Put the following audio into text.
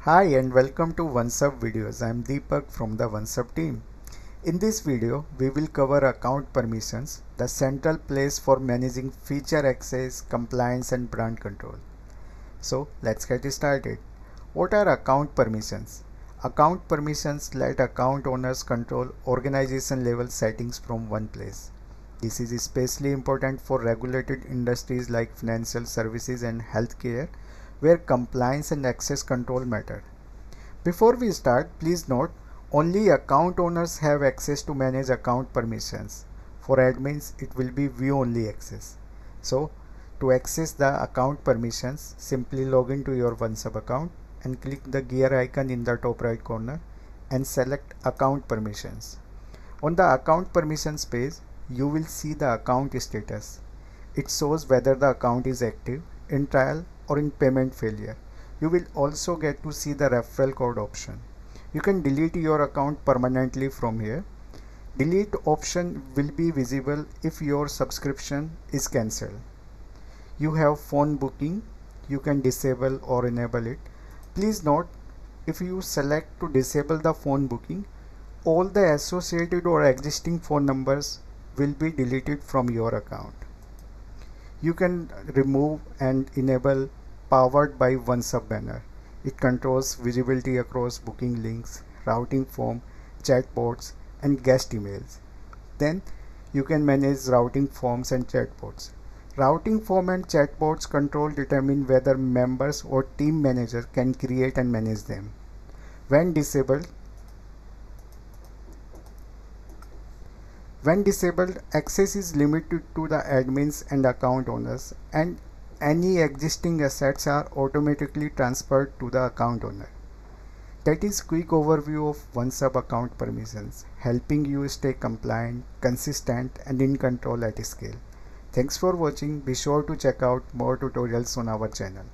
Hi and welcome to OnceHub videos. I am Deepak from the OnceHub team. In this video, we will cover account permissions, the central place for managing feature access, compliance and brand control. So let's get started. What are account permissions? Account permissions let account owners control organization level settings from one place. This is especially important for regulated industries like financial services and healthcare, where compliance and access control matter. Before we start, please note only account owners have access to manage account permissions. For admins, it will be view only access. So, to access the account permissions, simply log into your OnceHub account and click the gear icon in the top right corner and select account permissions. On the account permissions page, you will see the account status. It shows whether the account is active, in trial or in payment failure. You will also get to see the referral code option. You can delete your account permanently from here. Delete option will be visible if your subscription is cancelled. You have phone booking. You can disable or enable it. Please note, if you select to disable the phone booking, all the associated or existing phone numbers will be deleted from your account. You can remove and enable powered by OnceHub banner. It controls visibility across booking links, routing form, chatbots and guest emails. Then you can manage routing forms and chatbots. Routing form and chatbots control determine whether members or team manager can create and manage them. When disabled, access is limited to the admins and account owners, and any existing assets are automatically transferred to the account owner. That is quick overview of OnceHub account permissions, helping you stay compliant, consistent and in control at scale. Thanks for watching. Be sure to check out more tutorials on our channel.